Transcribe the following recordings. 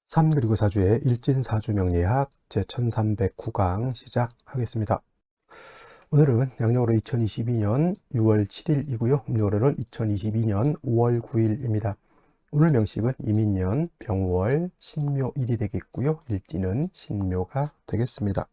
3 그리고 4주의 일진사주 명리학 제1309강 시작하겠습니다. 오늘은 양력으로 2022년 6월 7일이고요. 음력으로는 2022년 5월 9일입니다. 오늘 명식은 이민년, 병월, 신묘일이 되겠고요. 일진은 신묘가 되겠습니다.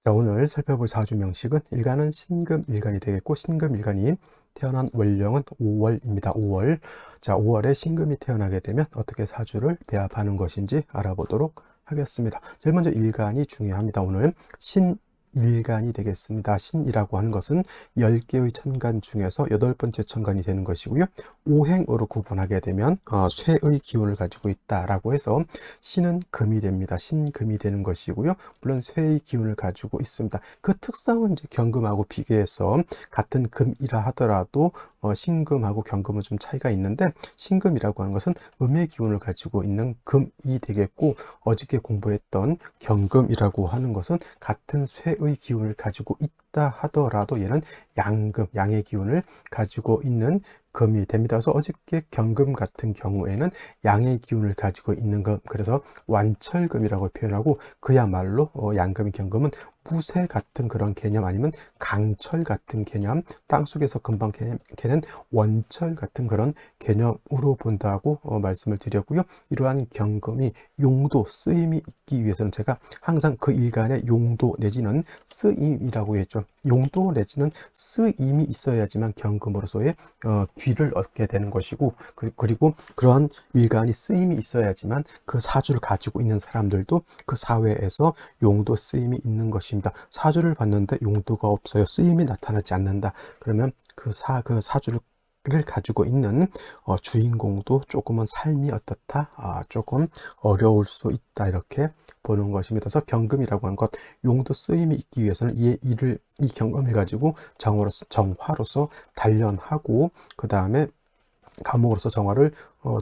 자, 오늘 살펴볼 사주 명식은 일간은 신금일간이 되겠고, 신금일간이 태어난 월령은 5월입니다. 5월. 자, 5월에 신금이 태어나게 되면 어떻게 사주를 배합하는 것인지 알아보도록 하겠습니다. 제일 먼저 일간이 중요합니다. 오늘 신일간이 되겠습니다. 신이라고 하는 것은 10개의 천간 중에서 8번째 천간이 되는 것이고요. 오행으로 구분하게 되면 쇠의 기운을 가지고 있다라고 해서 신은 금이 됩니다. 신금이 되는 것이고요. 물론 쇠의 기운을 가지고 있습니다. 그 특성은 이제 경금하고 비교해서 같은 금이라 하더라도 신금하고 경금은 좀 차이가 있는데, 신금이라고 하는 것은 음의 기운을 가지고 있는 금이 되겠고, 어저께 공부했던 경금이라고 하는 것은 같은 쇠의 기운을 가지고 있다 하더라도 얘는 양금, 양의 기운을 가지고 있는 금이 됩니다. 그래서 어저께 경금 같은 경우에는 양의 기운을 가지고 있는 금, 그래서 완철금이라고 표현하고, 그야말로 양금이 경금은 무쇠 같은 그런 개념, 아니면 강철 같은 개념, 땅속에서 금방 캐는 원철 같은 그런 개념으로 본다고 말씀을 드렸고요. 이러한 경금이 용도, 쓰임이 있기 위해서는 제가 항상 그 일간의 용도 내지는 쓰임이라고 했죠. 용도 내지는 쓰임이 있어야지만 경금으로서의 귀를 얻게 되는 것이고, 그리고 그러한 일간이 쓰임이 있어야지만 그 사주를 가지고 있는 사람들도 그 사회에서 용도, 쓰임이 있는 것입니다. 사주를 봤는데 용도가 없어요, 쓰임이 나타나지 않는다, 그러면 그 사주를 가지고 있는 주인공도 조금은 삶이 어떻다, 조금 어려울 수 있다, 이렇게 보는 것입니다. 그래서 경금이라고 하는 것, 용도, 쓰임이 있기 위해서는 이 경금을 가지고 정화로서 단련하고, 그 다음에 감옥으로서 정화를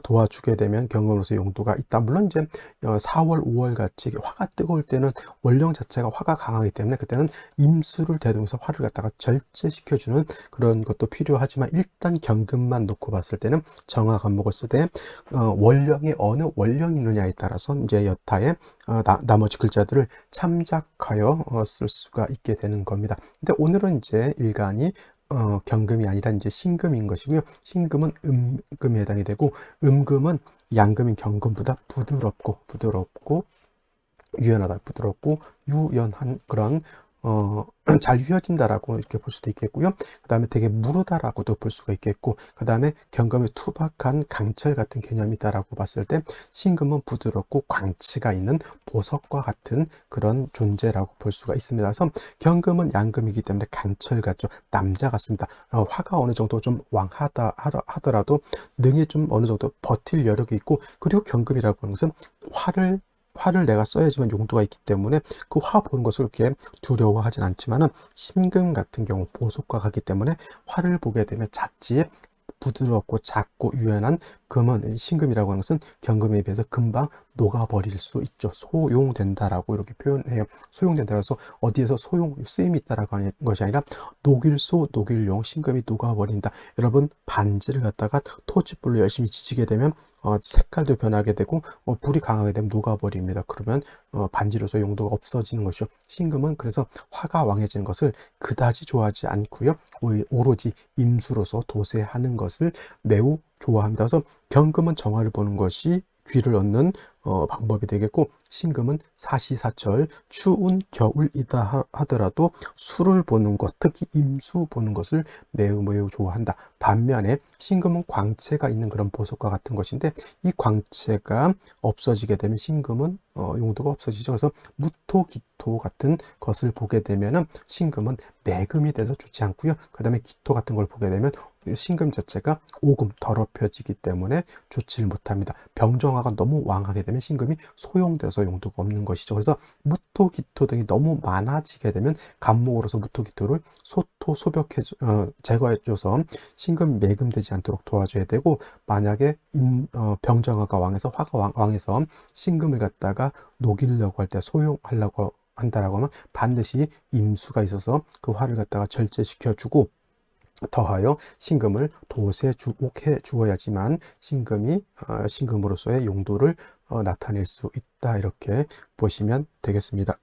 도와주게 되면 경금으로서 용도가 있다. 물론 이제 4월, 5월 같이 화가 뜨거울 때는 원령 자체가 화가 강하기 때문에 그때는 임수를 대동해서 화를 갖다가 절제시켜주는 그런 것도 필요하지만, 일단 경금만 놓고 봤을 때는 정화 감목을 쓰되 원령이 어느 원령이 있느냐에 따라서 이제 여타의 나머지 글자들을 참작하여 쓸 수가 있게 되는 겁니다. 근데 오늘은 이제 일간이 경금이 아니라 이제 신금인 것이고요. 신금은 음금에 해당이 되고, 음금은 양금인 경금보다 부드럽고 유연하다, 부드럽고 유연한 그런 잘 휘어진다라고 이렇게 볼 수도 있겠고요. 그 다음에 되게 무르다라고도 볼 수가 있겠고, 그 다음에 경금의 투박한 강철 같은 개념이다라고 봤을 때, 신금은 부드럽고 광치가 있는 보석과 같은 그런 존재라고 볼 수가 있습니다. 그래서 경금은 양금이기 때문에 강철 같죠, 남자 같습니다. 화가 어느 정도 좀 왕하다 하더라도 능히 좀 어느 정도 버틸 여력이 있고, 그리고 경금이라고 하는 것은 화를 내가 써야지만 용도가 있기 때문에 그 화 보는 것을 그렇게 두려워하진 않지만은, 신금 같은 경우 보석과 같기 때문에 화를 보게 되면 자칫 부드럽고 작고 유연한 금은, 신금이라고 하는 것은 경금에 비해서 금방 녹아버릴 수 있죠. 소용된다라고 이렇게 표현해요. 소용된다 그래서 어디에서 쓰임이 있다라고 하는 것이 아니라 녹일용 신금이 녹아버린다. 여러분, 반지를 갖다가 토치불로 열심히 지지게 되면 색깔도 변하게 되고 불이 강하게 되면 녹아버립니다. 그러면 반지로서 용도가 없어지는 것이죠. 신금은 그래서 화가 왕해지는 것을 그다지 좋아하지 않고요. 오로지 임수로서 도세하는 것을 매우 좋아합니다. 그래서 경금은 정화를 보는 것이 귀를 얻는 방법이 되겠고, 신금은 사시사철 추운 겨울이다 하더라도 술을 보는 것, 특히 임수 보는 것을 매우 좋아한다. 반면에 신금은 광채가 있는 그런 보석과 같은 것인데, 이 광채가 없어지게 되면 신금은 용도가 없어지죠. 그래서 무토, 기토 같은 것을 보게 되면은 신금은 매금이 돼서 좋지 않고요. 그 다음에 기토 같은 걸 보게 되면 신금 자체가 오금, 더럽혀지기 때문에 좋지를 못합니다. 병정화가 너무 왕하게 되면 신금이 소용돼서 용도가 없는 것이죠. 그래서 무토, 기토 등이 너무 많아지게 되면 간목으로서 무토, 기토를 제거해줘서 신금이 매금되지 않도록 도와줘야 되고, 만약에 병정화가 왕해서 화가 왕해서 신금을 갖다가 녹이려고 할 때, 소용하려고 한다라고 하면 반드시 임수가 있어서 그 화를 갖다가 절제시켜주고, 더하여 신금을 돛에 주옥해 주어야지만 신금이 신금으로서의 용도를 나타낼 수 있다. 이렇게 보시면 되겠습니다.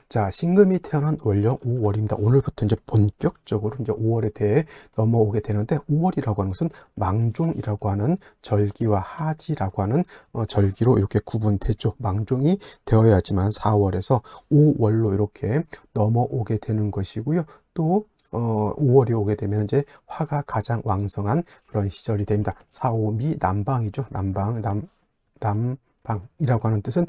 자, 신금이 태어난 월령 5월입니다. 오늘부터 이제 본격적으로 이제 5월에 대해 넘어오게 되는데, 5월이라고 하는 것은 망종이라고 하는 절기와 하지라고 하는 절기로 이렇게 구분되죠. 망종이 되어야지만 4월에서 5월로 이렇게 넘어오게 되는 것이고요. 또 5월이 오게 되면 이제 화가 가장 왕성한 그런 시절이 됩니다. 사오미 남방이죠. 남방이라고 하는 뜻은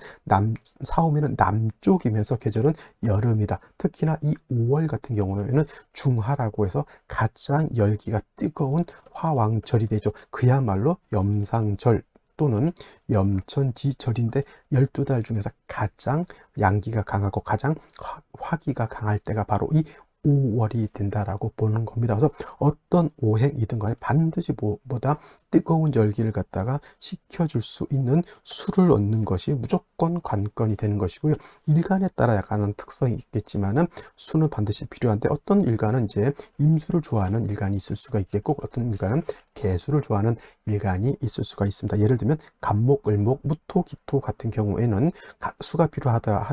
사오미는 남쪽이면서 계절은 여름이다. 특히나 이 5월 같은 경우에는 중하라고 해서 가장 열기가 뜨거운 화왕절이 되죠. 그야말로 염상절 또는 염천지절인데, 12달 중에서 가장 양기가 강하고 가장 화기가 강할 때가 바로 이 5월이 된다라고 보는 겁니다. 그래서 어떤 오행이든 간에 반드시 보다 뜨거운 열기를 갖다가 식혀줄 수 있는 술을 얻는 것이 무조건 관건이 되는 것이고요. 일간에 따라 약간은 특성이 있겠지만은 수는 반드시 필요한데, 어떤 일간은 이제 임수를 좋아하는 일간이 있을 수가 있겠고, 어떤 일간은 개수를 좋아하는 일간이 있을 수가 있습니다. 예를 들면 간목, 을목, 무토, 기토 같은 경우에는 수가 필요하다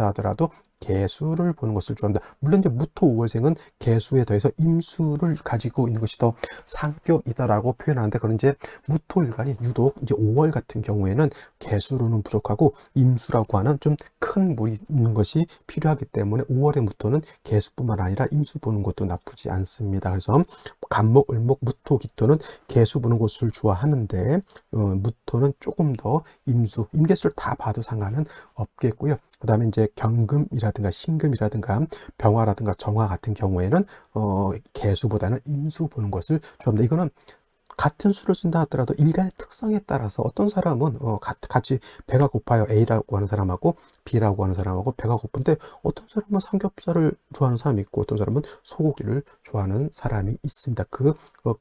하더라도 개수를 보는 것을 좋아합니다. 물론 이제 무토 5월생은 개수에 더해서 임수를 가지고 있는 것이 더 상격이다라고 표현하는데, 그런 이제 무토 일간이 유독 이제 5월 같은 경우에는 개수로는 부족하고 임수라고 하는 좀 큰 물이 있는 것이 필요하기 때문에 5월의 무토는 개수뿐만 아니라 임수 보는 것도 나쁘지 않습니다. 그래서 간목, 을목, 무토, 기토는 개수 보는 것을 좋아하는데, 무토는 조금 더 임계수를 다 봐도 상관은 없겠고요. 그 다음에 이제 경금이라든가 신금이라든가 병화라든가 정화 같은 경우에는 개수보다는 임수 보는 것을 좋아합니다. 이거는 같은 수를 쓴다 하더라도 일간의 특성에 따라서 어떤 사람은 같이 배가 고파요. A라고 하는 사람하고 B라고 하는 사람하고 배가 고픈데, 어떤 사람은 삼겹살을 좋아하는 사람이 있고 어떤 사람은 소고기를 좋아하는 사람이 있습니다.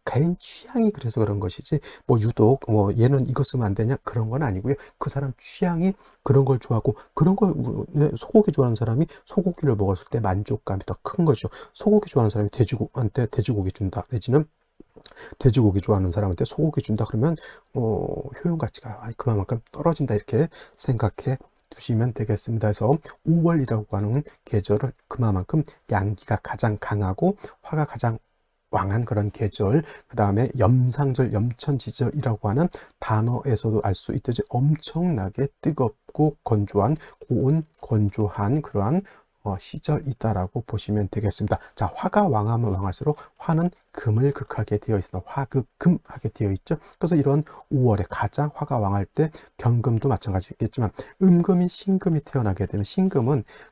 개인 취향이 그래서 그런 것이지, 뭐 유독 얘는 이거 쓰면 안 되냐 그런 건 아니고요. 그 사람 취향이 그런 걸 좋아하고, 그런 걸 소고기 좋아하는 사람이 소고기를 먹었을 때 만족감이 더 큰 거죠. 소고기 좋아하는 사람이 돼지한테 돼지고기 준다, 내지는 돼지고기 좋아하는 사람한테 소고기 준다 그러면 효용 가치가 그만큼 떨어진다, 이렇게 생각해 두시면 되겠습니다. 그래서 5월이라고 하는 계절은 그만큼 양기가 가장 강하고 화가 가장 왕한 그런 계절, 그 다음에 염상절, 염천지절이라고 하는 단어에서도 알 수 있듯이 엄청나게 뜨겁고 건조한, 고온 건조한 그러한 시절이다라고 보시면 되겠습니다. 자, 화가 왕하면 왕할수록 화는 금을 극하게 되어 있습니다. 화극금하게 되어 있죠. 그래서 이런 5월에 가장 화가 왕할 때 경금도 마찬가지겠지만, 음금인 신금이 태어나게 되면,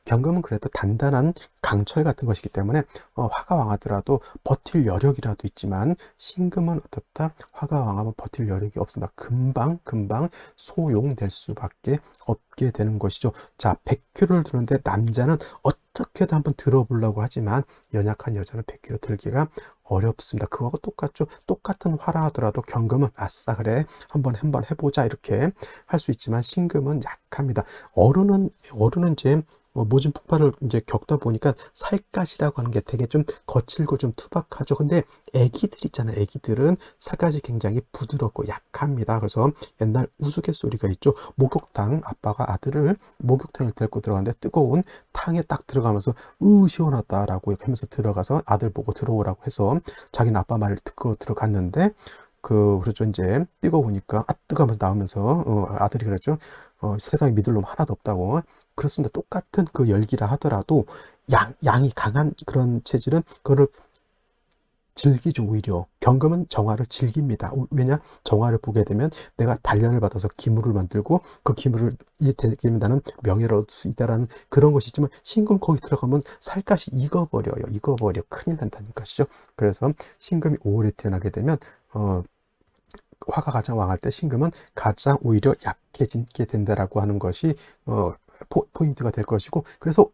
경금은 그래도 단단한 강철 같은 것이기 때문에 화가 왕하더라도 버틸 여력이라도 있지만, 신금은 어떻다? 화가 왕하면 버틸 여력이 없습니다. 금방 소용될 수밖에 없게 되는 것이죠. 자, 백큐를 두는데 남자는 어떻게든 한번 들어보려고 하지만 연약한 여자는 백큐를 들기가 어렵습니다. 그거하고 똑같죠. 똑같은 화라 하더라도 경금은 아싸 그래 한번 해보자 이렇게 할 수 있지만, 신금은 약합니다. 어른은 이제 모진 폭발을 이제 겪다 보니까 살갗이라고 하는 게 되게 좀 거칠고 좀 투박하죠. 근데 애기들 있잖아요. 애기들은 살갗이 굉장히 부드럽고 약합니다. 그래서 옛날 우스갯소리가 있죠. 목욕탕, 아빠가 아들을 목욕탕을 데리고 들어갔는데 뜨거운 탕에 딱 들어가면서 시원하다라고 하면서 들어가서 아들 보고 들어오라고 해서 자기는 아빠 말을 듣고 들어갔는데, 그렇죠. 이제 뜨거우니까 뜨거우면서 나오면서 아들이 그랬죠. 세상에 믿을 놈 하나도 없다고. 그렇습니다. 똑같은 그 열기라 하더라도 양이 강한 그런 체질은 그거를 즐기죠. 오히려 경금은 정화를 즐깁니다. 왜냐? 정화를 보게 되면 내가 단련을 받아서 기물을 만들고 그 기물을 되면 나는 명예를 얻을 수 있다라는 그런 것이 있지만, 신금 거기 들어가면 살갗이 익어버려요. 큰일 난다는 것이죠. 그래서 신금이 5월에 태어나게 되면 화가 가장 왕할 때 신금은 가장 오히려 약해지게 된다라고 하는 것이 포인트가 될 것이고, 그래서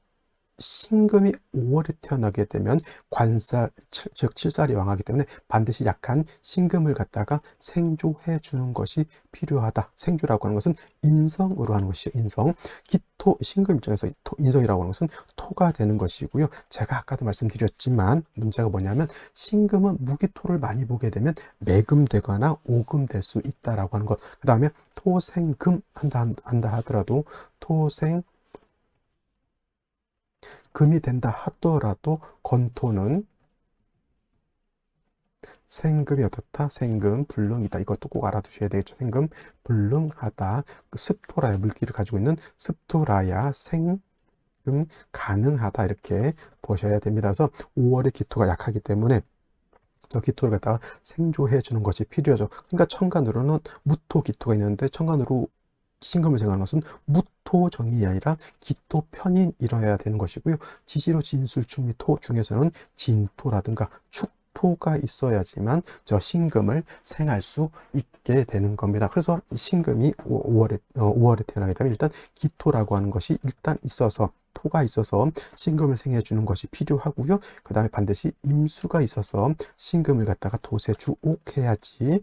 신금이 5월에 태어나게 되면 관살, 즉 칠살이 왕하기 때문에 반드시 약한 신금을 갖다가 생조해 주는 것이 필요하다. 생조라고 하는 것은 인성으로 하는 것이죠. 인성. 기토, 신금 입장에서 인성이라고 하는 것은 토가 되는 것이고요. 제가 아까도 말씀드렸지만 문제가 뭐냐면 신금은 무기토를 많이 보게 되면 매금되거나 오금될 수 있다라고 하는 것. 그 다음에 토생금 한다 하더라도 토생 금이 된다 하더라도 건토는 생금이 어떻다? 생금 불능이다. 이것도 꼭 알아두셔야 되겠죠. 생금 불능하다. 습토라야 물기를 가지고 있는 습토라야 생금 가능하다. 이렇게 보셔야 됩니다. 그래서 5월의 기토가 약하기 때문에 저 기토를 갖다가 생조해 주는 것이 필요하죠. 그러니까 천간으로는 무토 기토가 있는데 천간으로 신금을 생각하는 것은 무토 정인이 아니라 기토 편인이라야 되는 것이고요. 지지로 진술 충미토 중에서는 진토라든가 축토가 있어야지만 저 신금을 생할 수 있게 되는 겁니다. 그래서 신금이 5월에 태어나게 되면 일단 기토라고 하는 것이 일단 있어서 토가 있어서 신금을 생해 주는 것이 필요하고요. 그 다음에 반드시 임수가 있어서 신금을 갖다가 돛에 주옥해야지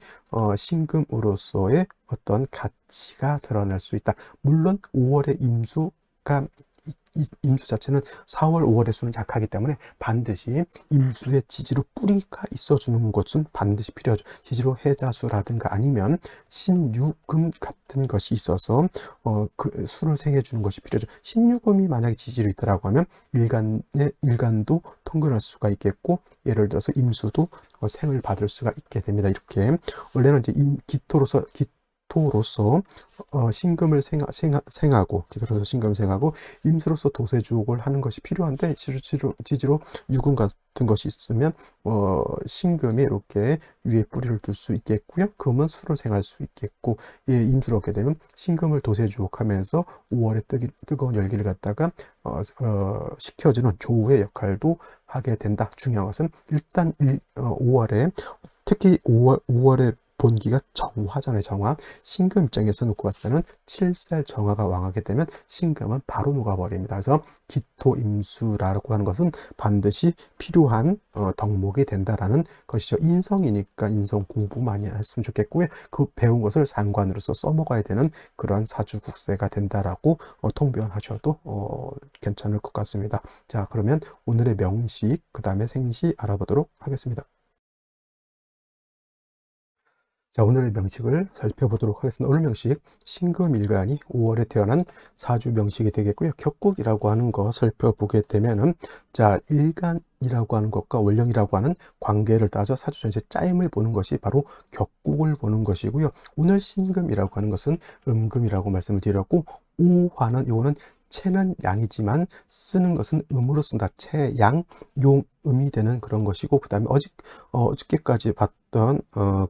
신금으로서의 어떤 가치가 드러날 수 있다. 물론 5월에 임수가 임수 자체는 4월, 5월의 수는 약하기 때문에 반드시 임수의 지지로 뿌리가 있어주는 것은 반드시 필요하죠. 지지로 해자수라든가 아니면 신유금 같은 것이 있어서 그 수를 생해주는 것이 필요하죠. 신유금이 만약에 지지로 있다라고 하면 일간도 통근할 수가 있겠고, 예를 들어서 임수도 생을 받을 수가 있게 됩니다. 이렇게 원래는 이제 기토로서 신금을 생하고 기토로서 신금을 생하고 임수로서 도세주옥을 하는 것이 필요한데 지지로 유금 같은 것이 있으면 신금이 이렇게 위에 뿌리를 둘 수 있겠고요. 금은 수를 생할 수 있겠고, 예, 임수로 얻게 되면 신금을 도세주옥하면서 5월에 뜨거운 열기를 갖다가 식혀주는 조우의 역할도 하게 된다. 중요한 것은 일단 5월에 특히 5월에 본기가 정화잖아요. 정화. 신금 입장에서 놓고 봤을 때는 7살 정화가 왕하게 되면 신금은 바로 녹아버립니다. 그래서 기토임수라고 하는 것은 반드시 필요한 덕목이 된다라는 것이죠. 인성이니까 인성 공부 많이 했으면 좋겠고요. 그 배운 것을 상관으로서 써먹어야 되는 그러한 사주국세가 된다라고 통변하셔도 괜찮을 것 같습니다. 자, 그러면 오늘의 명식, 그 다음에 생시 알아보도록 하겠습니다. 자, 오늘의 명식을 살펴보도록 하겠습니다. 오늘 명식, 신금일간이 5월에 태어난 사주 명식이 되겠고요. 격국이라고 하는 거 살펴보게 되면은, 자, 일간이라고 하는 것과 월령이라고 하는 관계를 따져 사주 전체 짜임을 보는 것이 바로 격국을 보는 것이고요. 오늘 신금이라고 하는 것은 음금이라고 말씀을 드렸고, 오화는 요거는 채는 양이지만 쓰는 것은 음으로 쓴다. 채, 양, 용, 음이 되는 그런 것이고, 그 다음에 어저께까지 봤던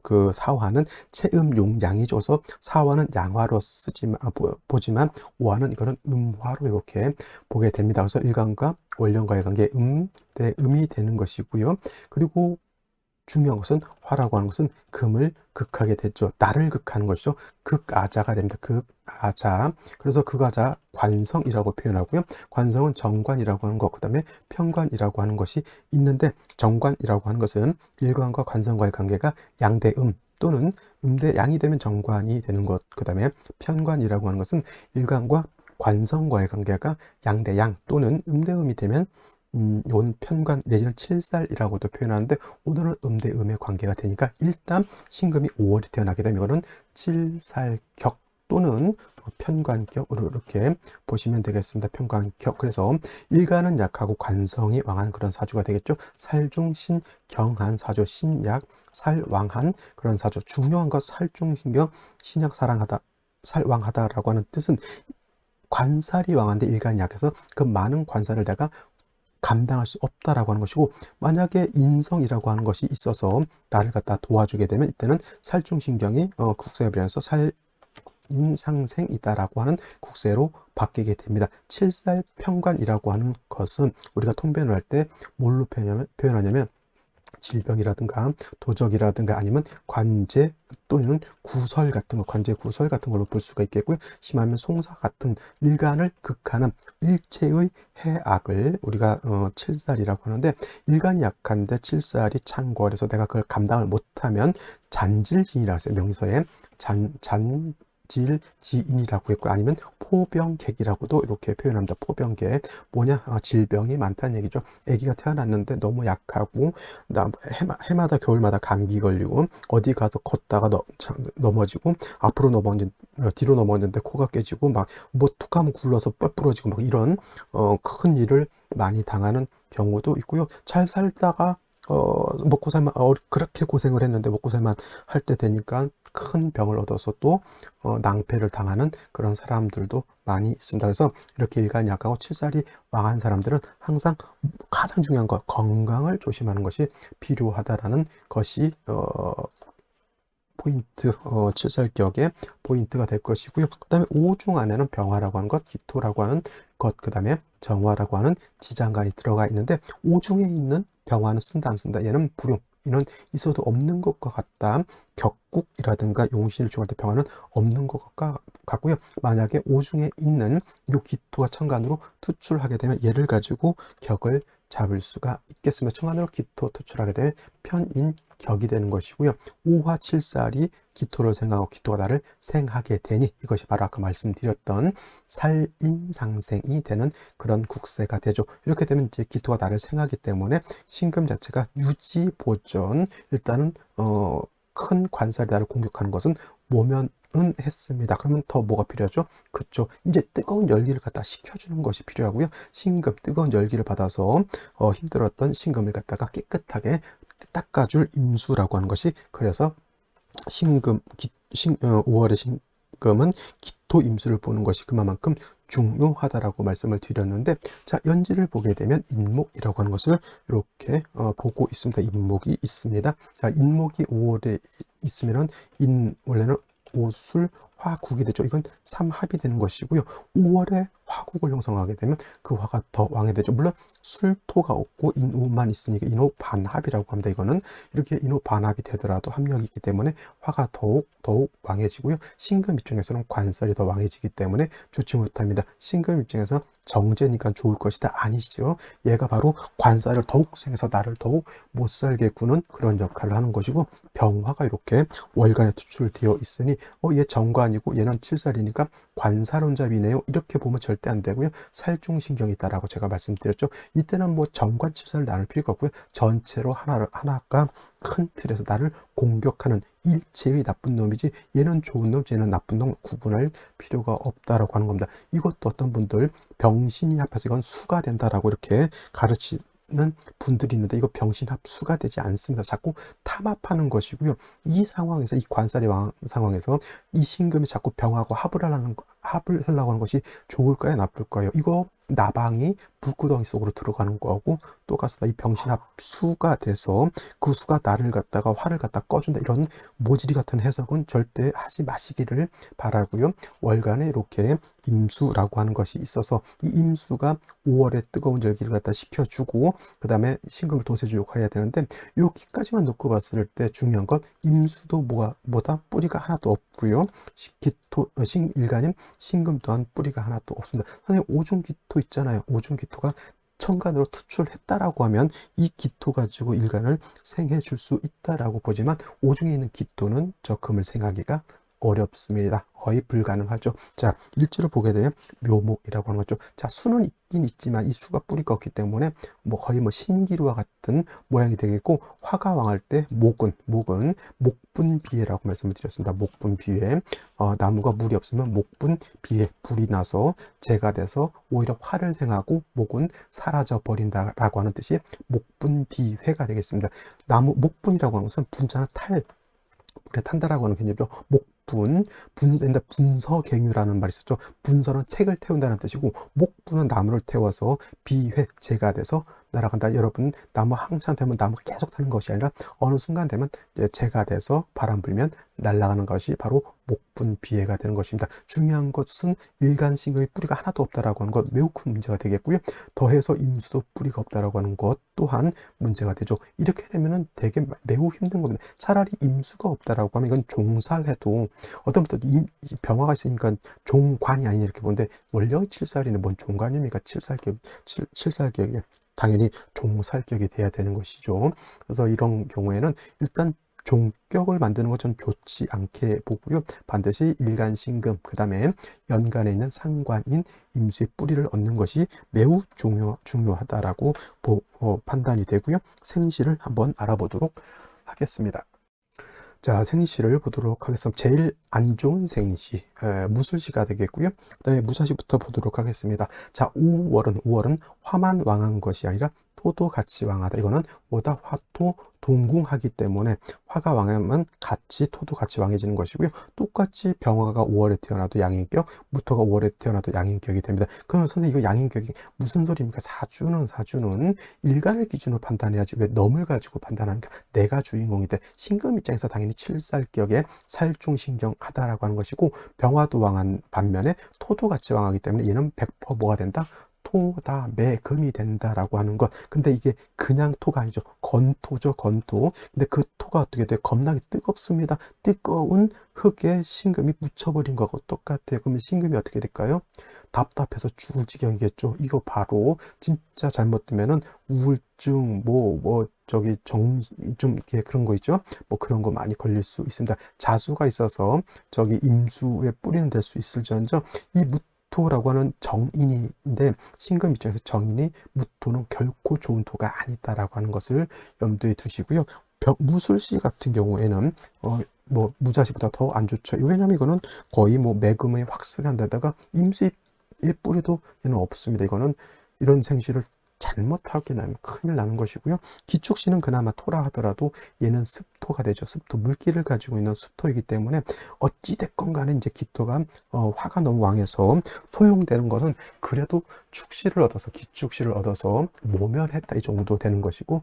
그 사화는 채음, 용, 양이 줘서 사화는 양화로 보지만 오화는 이거는 음화로 이렇게 보게 됩니다. 그래서 일간과 월령과의 관계 대 음이 되는 것이고요. 그리고 중요한 것은 화라고 하는 것은 금을 극하게 됐죠. 나를 극하는 것이죠. 극아자가 됩니다. 극아자. 그래서 극아자 관성이라고 표현하고요. 관성은 정관이라고 하는 것, 그 다음에 편관이라고 하는 것이 있는데, 정관이라고 하는 것은 일관과 관성과의 관계가 양대음 또는 음대 양이 되면 정관이 되는 것, 그 다음에 편관이라고 하는 것은 일관과 관성과의 관계가 양대양 또는 음대음이 되면 이건 편관 내지는 칠살이라고도 표현하는데, 오늘은 음대음의 관계가 되니까 일단 신금이 5월에 태어나게 되면 이거는 칠살격 또는 편관격으로 이렇게 보시면 되겠습니다. 편관격. 그래서 일간은 약하고 관성이 왕한 그런 사주가 되겠죠. 살중신 경한 사주, 신약 살왕한 그런 사주. 중요한 것 살중신경 신약 사랑하다 살왕하다라고 하는 뜻은 관살이 왕한데 일간이 약해서 그 많은 관살을 내가 감당할 수 없다라고 하는 것이고, 만약에 인성이라고 하는 것이 있어서 나를 갖다 도와주게 되면 이때는 살중신경이 국세에 비해서 살인상생이다라고 하는 국세로 바뀌게 됩니다. 칠살 편관이라고 하는 것은 우리가 통변을 할 때 뭘로 표현하냐면 질병이라든가 도적이라든가 아니면 관제 또는 구설 같은 거, 관제 구설 같은 걸로 볼 수가 있겠고요. 심하면 송사 같은 일간을 극하는 일체의 해악을 우리가 칠살이라고 하는데, 일간이 약한데 칠살이 창궐해서 내가 그걸 감당을 못하면 잔질지인이라고 했어요. 명서에 잔질지인이라고 했고, 아니면 포병객이라고도 이렇게 표현합니다. 포병객 뭐냐? 질병이 많다는 얘기죠. 아기가 태어났는데 너무 약하고 해마다 겨울마다 감기 걸리고 어디 가서 걷다가 넘어지고 앞으로 넘어진 뒤로 넘어졌는데 코가 깨지고 막 뭐 툭하면 굴러서 뼈 부러지고 막 이런 큰 일을 많이 당하는 경우도 있고요. 잘 살다가 먹고 살만 그렇게 고생을 했는데 먹고 살만 할 때 되니까 큰 병을 얻어서 또 낭패를 당하는 그런 사람들도 많이 있습니다. 그래서 이렇게 일간이 약하고 칠살이 왕한 사람들은 항상 가장 중요한 것, 건강을 조심하는 것이 필요하다라는 것이 포인트, 칠살격의 포인트가 될 것이고요. 그 다음에 오중 안에는 병화라고 하는 것, 기토라고 하는 것, 그 다음에 정화라고 하는 지장간이 들어가 있는데, 오중에 있는 병화는 쓴다 안 쓴다, 얘는 불용, 이는 있어도 없는 것과 같다. 격국이라든가 용신을 중할 때 병화는 없는 것 같고요. 만약에 오중에 있는 요 기토가 천간으로 투출하게 되면 얘를 가지고 격을 잡을 수가 있겠습니다. 천간으로 기토 투출하게 되면 편인격이 되는 것이고요. 오화칠살이 기토를 생하고 기토가 나를 생하게 되니 이것이 바로 아까 말씀드렸던 살인상생이 되는 그런 국세가 되죠. 이렇게 되면 이제 기토가 나를 생하기 때문에 신금 자체가 유지 보존, 일단은 큰 관살이 나를 공격하는 것은 모면은 했습니다. 그러면 더 뭐가 필요하죠? 그쵸. 이제 뜨거운 열기를 갖다 식혀주는 것이 필요하고요. 신금, 뜨거운 열기를 받아서 힘들었던 신금을 갖다가 깨끗하게 닦아줄 임수라고 하는 것이, 그래서 신금, 5월의 신금은 기토 임수를 보는 것이 그만큼 중요하다라고 말씀을 드렸는데, 자, 연지를 보게 되면 인목이라고 하는 것을 이렇게 보고 있습니다. 인목이 있습니다. 자, 인목이 5월에 있으면은 원래는 오술 화국이 되죠. 이건 삼합이 되는 것이고요. 5월에 화국을 형성하게 되면 그 화가 더 왕이 되죠. 물론 술토가 없고 인호만 있으니까 인호 반합이라고 합니다. 이거는 이렇게 인호 반합이 되더라도 합력이 있기 때문에 화가 더욱 왕해지고요. 신금 입장에서는 관살이 더 왕해지기 때문에 좋지 못합니다. 신금 입장에서 정제니까 좋을 것이다, 아니시죠. 얘가 바로 관살을 더욱 생해서 나를 더욱 못 살게 구는 그런 역할을 하는 것이고, 병화가 이렇게 월간에 투출되어 있으니 얘 정관이고 얘는 칠살이니까 관살혼잡이네요, 이렇게 보면 절대 안 되고요. 살중신경이 있다라고 제가 말씀드렸죠. 이때는 뭐 정관 칠살을 나눌 필요가 없고요. 전체로 하나가 큰 틀에서 나를 공격하는 일체의 나쁜 놈이지, 얘는 좋은 놈, 얘는 나쁜 놈 구분할 필요가 없다라고 하는 겁니다. 이것도 어떤 분들 병신이 합해서 이건 수가 된다라고 이렇게 가르치는 분들이 있는데, 이거 병신합 수가 되지 않습니다. 자꾸 탐합하는 것이고요. 이 상황에서, 이 관살의 왕 상황에서 이 신금이 자꾸 병하고 합을 하려고 하는 것이 좋을까요, 나쁠까요? 이거 나방이 불구덩이 속으로 들어가는 거고, 또 가서 이 병신합 수가 돼서 그 수가 나를 갖다가 화를 갖다 꺼준다, 이런 모질이 같은 해석은 절대 하지 마시기를 바라고요. 월간에 이렇게 임수라고 하는 것이 있어서 이 임수가 5월에 뜨거운 열기를 갖다 식혀주고 그 다음에 신금을 도세주욕 해야 되는데, 여기까지만 놓고 봤을 때 중요한 건 임수도 뭐다 뿌리가 하나도 없고요. 일간인 신금 또한 뿌리가 하나도 없습니다. 선생님, 오중기토 있잖아요. 오중기토가 천간으로 투출했다라고 하면 이 기토 가지고 일간을 생해 줄 수 있다라고 보지만, 오중에 있는 기토는 저 금을 생하기가 어렵습니다. 거의 불가능하죠. 자, 일지를 보게 되면 묘목이라고 하는 거죠. 자, 수는 있긴 있지만 이 수가 뿌리가 없기 때문에 거의 신기루와 같은 모양이 되겠고, 화가 왕할 때 목은 목분비해라고 말씀을 드렸습니다. 목분비해, 나무가 물이 없으면 목분비해, 불이 나서 재가 돼서 오히려 화를 생하고 목은 사라져 버린다라고 하는 뜻이 목분비회가 되겠습니다. 나무 목분이라고 하는 것은 분자는 불에 탄다라고 하는 개념이죠. 분서인데 분서갱유라는 말이 있었죠. 분서는 책을 태운다는 뜻이고, 목분은 나무를 태워서 비회, 재가 돼서 날아간다. 여러분, 나무 한창 되면 나무가 계속 타는 것이 아니라 어느 순간 되면 이제 재가 돼서 바람 불면 날아가는 것이 바로 목분비해가 되는 것입니다. 중요한 것은 일간신금이 뿌리가 하나도 없다라고 하는 것 매우 큰 문제가 되겠고요. 더해서 임수도 뿌리가 없다라고 하는 것 또한 문제가 되죠. 이렇게 되면은 되게 매우 힘든 겁니다. 차라리 임수가 없다라고 하면 이건 종살해도 어떤 분들 병화가 있으니까 종관이 아니냐 이렇게 보는데 원령이 칠살인데 뭔 종관입니까? 칠살격이 당연히 종살격이 돼야 되는 것이죠. 그래서 이런 경우에는 일단 종격을 만드는 것 전 좋지 않게 보고요. 반드시 일간신금, 그 다음에 연간에 있는 상관인 임수의 뿌리를 얻는 것이 매우 중요하다라고 판단이 되고요. 생시를 한번 알아보도록 하겠습니다. 자, 생시를 보도록 하겠습니다. 제일 안 좋은 생시, 무술시가 되겠고요. 그 다음에 무사시부터 보도록 하겠습니다. 자, 5월은 화만 왕한 것이 아니라 토도 같이 왕하다. 이거는 뭐다? 화토 동궁하기 때문에 화가 왕하면 같이 토도 같이 왕해지는 것이고요. 똑같이 병화가 5월에 태어나도 양인격, 무토가 5월에 태어나도 양인격이 됩니다. 그러면 선생님 이거 양인격이 무슨 소리입니까? 사주는 일간을 기준으로 판단해야지 왜 넘을 가지고 판단하니까 내가 주인공이 돼. 신금 입장에서 당연히 칠살격에 살중신경하다라고 하는 것이고 병화도 왕한 반면에 토도 같이 왕하기 때문에 얘는 100% 뭐가 된다? 토다 매금이 된다라고 하는 것. 근데 이게 그냥 토가 아니죠. 건토죠, 건토. 근데 그 토가 어떻게 돼요? 겁나게 뜨겁습니다. 뜨거운 흙에 신금이 묻혀버린 거하고 똑같아요. 그러면 신금이 어떻게 될까요? 답답해서 죽을 지경이겠죠. 이거 바로 진짜 잘못되면은 우울증, 저기 좀 이렇게 그런 거 있죠. 뭐 그런 거 많이 걸릴 수 있습니다. 자수가 있어서 저기 임수의 뿌리는 될 수 있을지언정 이 무토라고 하는 정인인데 신금 입장에서 정인이 무토는 결코 좋은 토가 아니다라고 하는 것을 염두에 두시고요. 무술시 같은 경우에는 뭐 무자시보다 더 안 좋죠. 왜냐면 이거는 거의 뭐 매금의 확실한 데다가 임수의 뿌리도 얘는 없습니다. 이거는 이런 생시를 잘못하게 나면 큰일 나는 것이고요. 기축시는 그나마 토라 하더라도 얘는 습토가 되죠. 습토, 물기를 가지고 있는 습토이기 때문에 어찌됐건 간에 이제 기토가 화가 너무 왕해서 소용되는 것은 그래도 축시를 얻어서 기축시를 얻어서 모면했다 이 정도 되는 것이고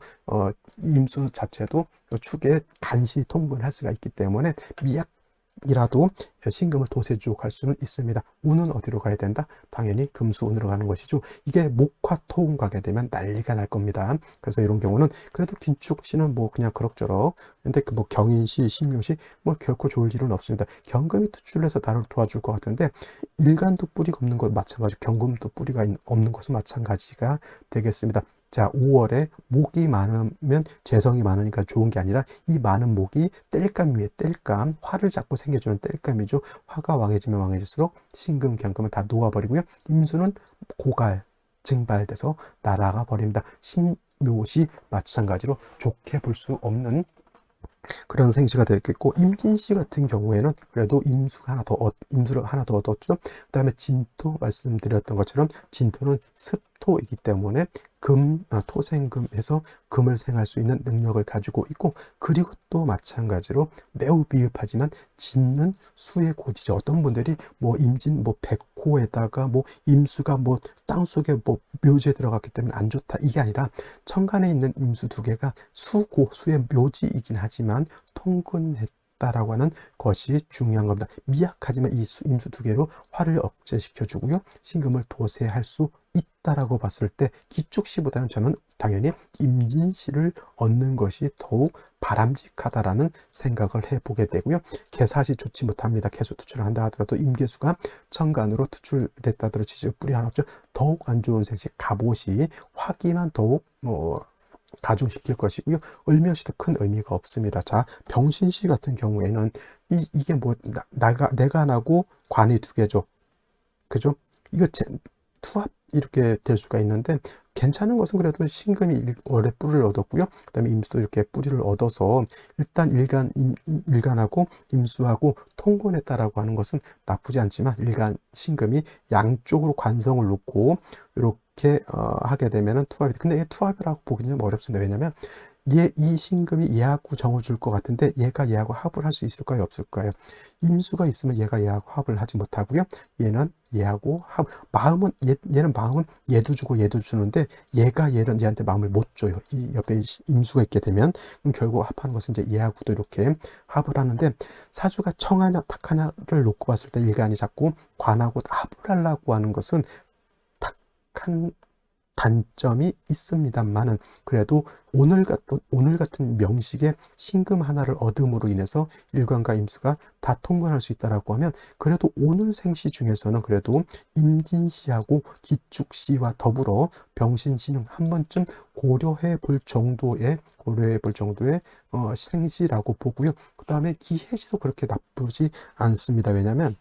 임수 자체도 축에 간신히 통근할 수가 있기 때문에 미약이라도 신금을 도세주옥할 수는 있습니다. 운은 어디로 가야 된다? 당연히 금수운으로 가는 것이죠. 이게 목화토운 가게 되면 난리가 날 겁니다. 그래서 이런 경우는 그래도 긴축시는 뭐 그냥 그럭저럭, 근데 그 뭐 경인시, 신묘시 뭐 결코 좋을 일은 없습니다. 경금이 투출해서 나를 도와줄 것 같은데 일간도 뿌리가 없는 것 마찬가지, 경금도 뿌리가 없는 것은 마찬가지가 되겠습니다. 자, 5월에 목이 많으면 재성이 많으니까 좋은 게 아니라 이 많은 목이 땔감이에요. 땔감, 화를 자꾸 생겨주는 땔감이죠. 화가 왕해지면 왕해질수록 신금, 경금은 다 녹아버리고요. 임수는 고갈, 증발돼서 날아가 버립니다. 신묘시 마찬가지로 좋게 볼 수 없는 그런 생시가 되겠고, 임진시 같은 경우에는 그래도 임수를 하나 더 얻었죠. 그 다음에 진토 말씀드렸던 것처럼 진토는 습토이기 때문에 토생금에서 금을 생할 수 있는 능력을 가지고 있고, 그리고 또 마찬가지로 매우 미흡하지만 진는 수의 고지죠. 어떤 분들이 뭐 임진 백호에다가 뭐 임수가 뭐 땅속에 뭐 묘지에 들어갔기 때문에 안 좋다 이게 아니라 천간에 있는 임수 두 개가 수의 묘지이긴 하지만 통근했다라고 하는 것이 중요한 겁니다. 미약하지만 이 임수 두 개로 화를 억제시켜 주고요. 신금을 도세할 수 있다라고 봤을 때 기축시보다는 저는 당연히 임진시를 얻는 것이 더욱 바람직하다라는 생각을 해보게 되고요. 개사시 좋지 못합니다. 개수 투출을 한다 하더라도 임계수가 천간으로 투출됐다 하더라도 지지가 뿌리 하나 없죠. 더욱 안 좋은 생시 갑옷이 화기만 더욱 가중시킬 것이고요. 을묘시도 큰 의미가 없습니다. 자, 병신시 같은 경우에는 이게 뭐 내가 나고 관이 두 개죠. 그죠? 이거 투합 이렇게 될 수가 있는데 괜찮은 것은 그래도 신금이 월에 뿌리를 얻었고요. 그 다음에 임수도 이렇게 뿌리를 얻어서 일단 일간하고 임수하고 통근했다라고 하는 것은 나쁘지 않지만 일간 신금이 양쪽으로 관성을 놓고 이렇게 하게 되면은 투합이 근데 이 투합이라고 보기는 좀 어렵습니다. 왜냐면 이 신금이 얘하고 정해줄 것 같은데 얘가 얘하고 합을 할 수 있을까요? 없을까요? 임수가 있으면 얘가 얘하고 합을 하지 못하고요. 얘는 얘하고 얘는 마음은 얘도 주고 얘도 주는데 얘한테 마음을 못 줘요. 이 옆에 임수가 있게 되면 그럼 결국 합하는 것은 이제 얘하고도 이렇게 합을 하는데, 사주가 청하냐 탁하냐를 놓고 봤을 때 일간이 자꾸 관하고 합을 하려고 하는 것은 탁한 단점이 있습니다만은, 그래도 오늘 같은 명식의 신금 하나를 얻음으로 인해서 일간과 임수가 다 통관할 수 있다라고 하면, 그래도 오늘 생시 중에서는 그래도 임진시하고 기축시와 더불어 병신시는 한 번쯤 고려해 볼 정도의 생시라고 보고요. 그 다음에 기해시도 그렇게 나쁘지 않습니다. 왜냐하면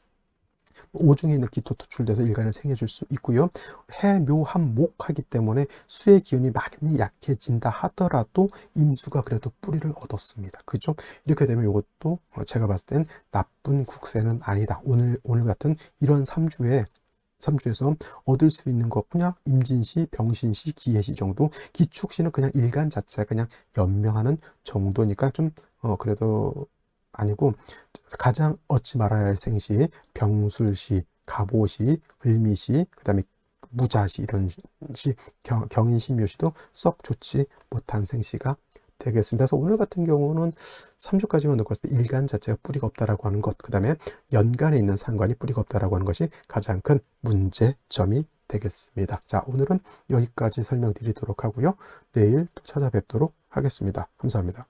오중에 있는 기토 토출돼서 일간을 생해줄 수 있고요. 해묘합목하기 때문에 수의 기운이 많이 약해진다 하더라도 임수가 그래도 뿌리를 얻었습니다. 그죠? 이렇게 되면 이것도 제가 봤을 땐 나쁜 국세는 아니다. 오늘 같은 이런 3주에서 얻을 수 있는 것 그냥 임진시, 병신시, 기해시 정도. 기축시는 그냥 일간 자체가 그냥 연명하는 정도니까 좀 그래도 아니고, 가장 얻지 말아야 할 생시 병술시, 갑오시, 을미시, 그 다음에 무자시, 이런 시, 경인시, 묘시도 썩 좋지 못한 생시가 되겠습니다. 그래서 오늘 같은 경우는 3주까지만 놓고 봤을 때 일간 자체가 뿌리가 없다라고 하는 것, 그 다음에 연간에 있는 상관이 뿌리가 없다라고 하는 것이 가장 큰 문제점이 되겠습니다. 자, 오늘은 여기까지 설명드리도록 하고요. 내일 또 찾아뵙도록 하겠습니다. 감사합니다.